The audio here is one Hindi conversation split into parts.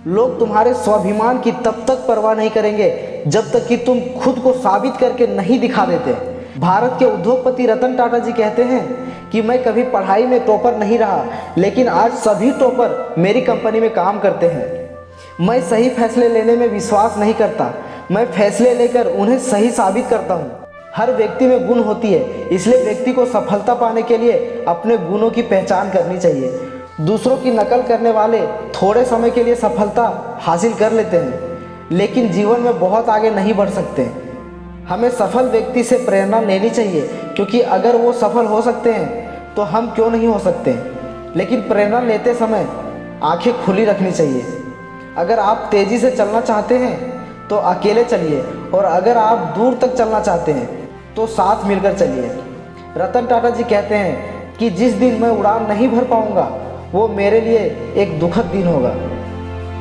लोग तुम्हारे स्वाभिमान की तब तक परवाह नहीं करेंगे जब तक कि तुम खुद को साबित करके नहीं दिखा देते। भारत के उद्योगपति रतन टाटा जी कहते हैं कि मैं कभी पढ़ाई में टॉपर नहीं रहा, लेकिन आज सभी टॉपर मेरी कंपनी में काम करते हैं। मैं सही फैसले लेने में विश्वास नहीं करता, मैं फैसले लेकर उन्हें सही साबित करता हूँ। हर व्यक्ति में गुण होती है, इसलिए व्यक्ति को सफलता पाने के लिए अपने गुणों की पहचान करनी चाहिए। दूसरों की नकल करने वाले थोड़े समय के लिए सफलता हासिल कर लेते हैं, लेकिन जीवन में बहुत आगे नहीं बढ़ सकते। हमें सफल व्यक्ति से प्रेरणा लेनी चाहिए, क्योंकि अगर वो सफल हो सकते हैं तो हम क्यों नहीं हो सकते। लेकिन प्रेरणा लेते समय आंखें खुली रखनी चाहिए। अगर आप तेज़ी से चलना चाहते हैं तो अकेले चलिए, और अगर आप दूर तक चलना चाहते हैं तो साथ मिलकर चलिए। रतन टाटा जी कहते हैं कि जिस दिन मैं उड़ान नहीं भर पाऊंगा वो मेरे लिए एक दुखद दिन होगा।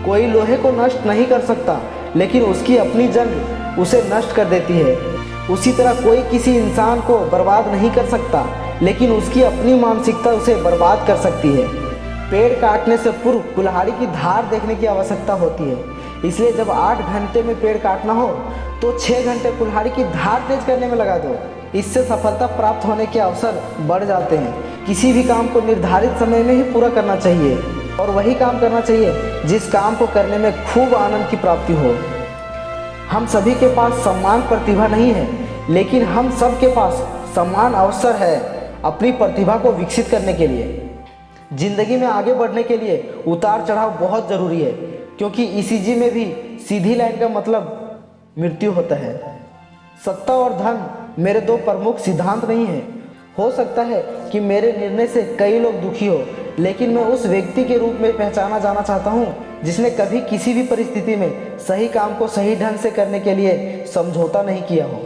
कोई लोहे को नष्ट नहीं कर सकता, लेकिन उसकी अपनी जंग उसे नष्ट कर देती है। उसी तरह कोई किसी इंसान को बर्बाद नहीं कर सकता, लेकिन उसकी अपनी मानसिकता उसे बर्बाद कर सकती है। पेड़ काटने से पूर्व कुल्हाड़ी की धार देखने की आवश्यकता होती है, इसलिए जब 8 घंटे में पेड़ काटना हो तो 6 घंटे कुल्हाड़ी की धार तेज करने में लगा दो। इससे सफलता प्राप्त होने के अवसर बढ़ जाते हैं। किसी भी काम को निर्धारित समय में ही पूरा करना चाहिए, और वही काम करना चाहिए जिस काम को करने में खूब आनंद की प्राप्ति हो। हम सभी के पास समान प्रतिभा नहीं है, लेकिन हम सब के पास समान अवसर है अपनी प्रतिभा को विकसित करने के लिए। जिंदगी में आगे बढ़ने के लिए उतार चढ़ाव बहुत ज़रूरी है, क्योंकि ईसीजी में भी सीधी लाइन का मतलब मृत्यु होता है। सत्ता और धन मेरे दो प्रमुख सिद्धांत नहीं है। हो सकता है कि मेरे निर्णय से कई लोग दुखी हो, लेकिन मैं उस व्यक्ति के रूप में पहचाना जाना चाहता हूँ जिसने कभी किसी भी परिस्थिति में सही काम को सही ढंग से करने के लिए समझौता नहीं किया हो।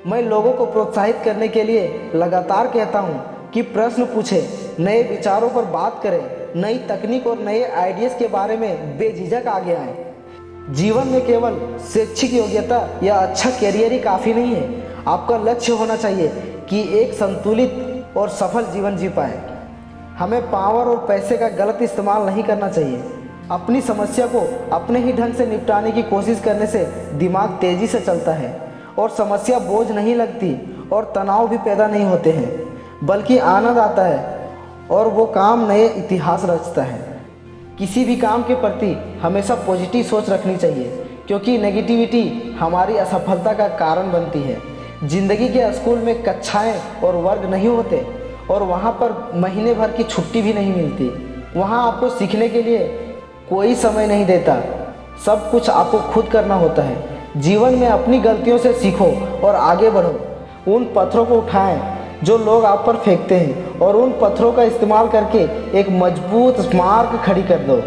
मैं लोगों को प्रोत्साहित करने के लिए लगातार कहता हूँ कि प्रश्न पूछें, नए विचारों पर बात करें, नई तकनीक और नए आइडियाज़ के बारे में बेझिझक आगे आएँ। जीवन में केवल शैक्षिक योग्यता या अच्छा करियर ही काफ़ी नहीं है। आपका लक्ष्य होना चाहिए कि एक संतुलित और सफल जीवन जी पाए। हमें पावर और पैसे का गलत इस्तेमाल नहीं करना चाहिए। अपनी समस्या को अपने ही ढंग से निपटाने की कोशिश करने से दिमाग तेज़ी से चलता है, और समस्या बोझ नहीं लगती और तनाव भी पैदा नहीं होते हैं, बल्कि आनंद आता है और वो काम नए इतिहास रचता है। किसी भी काम के प्रति हमेशा पॉजिटिव सोच रखनी चाहिए, क्योंकि नेगेटिविटी हमारी असफलता का कारण बनती है। जिंदगी के स्कूल में कक्षाएं और वर्ग नहीं होते, और वहाँ पर महीने भर की छुट्टी भी नहीं मिलती। वहाँ आपको सीखने के लिए कोई समय नहीं देता, सब कुछ आपको खुद करना होता है। जीवन में अपनी गलतियों से सीखो और आगे बढ़ो। उन पत्थरों को उठाएं जो लोग आप पर फेंकते हैं, और उन पत्थरों का इस्तेमाल करके एक मजबूत स्मारक खड़ी कर दो।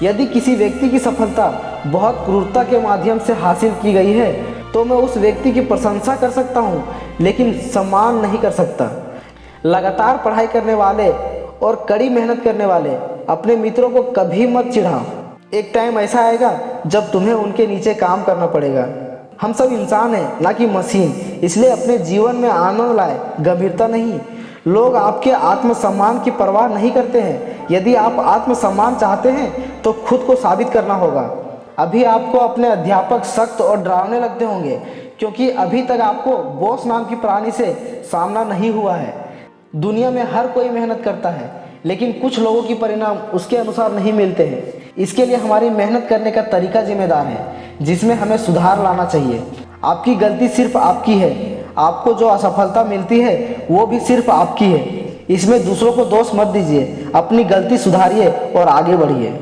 यदि किसी व्यक्ति की सफलता बहुत क्रूरता के माध्यम से हासिल की गई है तो मैं उस व्यक्ति की प्रशंसा कर सकता हूँ, लेकिन सम्मान नहीं कर सकता। लगातार पढ़ाई करने वाले और कड़ी मेहनत करने वाले अपने मित्रों को कभी मत चिढ़ाओ। एक टाइम ऐसा आएगा जब तुम्हें उनके नीचे काम करना पड़ेगा। हम सब इंसान हैं, ना कि मशीन, इसलिए अपने जीवन में आनंद लाए, गंभीरता नहीं। लोग आपके आत्मसम्मान की परवाह नहीं करते हैं। यदि आप आत्मसम्मान चाहते हैं तो खुद को साबित करना होगा। अभी आपको अपने अध्यापक सख्त और डरावने लगते होंगे, क्योंकि अभी तक आपको बॉस नाम की प्राणी से सामना नहीं हुआ है। दुनिया में हर कोई मेहनत करता है, लेकिन कुछ लोगों की परिणाम उसके अनुसार नहीं मिलते हैं। इसके लिए हमारी मेहनत करने का तरीका जिम्मेदार है, जिसमें हमें सुधार लाना चाहिए। आपकी गलती सिर्फ आपकी है। आपको जो असफलता मिलती है वो भी सिर्फ आपकी है। इसमें दूसरों को दोष मत दीजिए, अपनी गलती सुधारिए और आगे बढ़िए।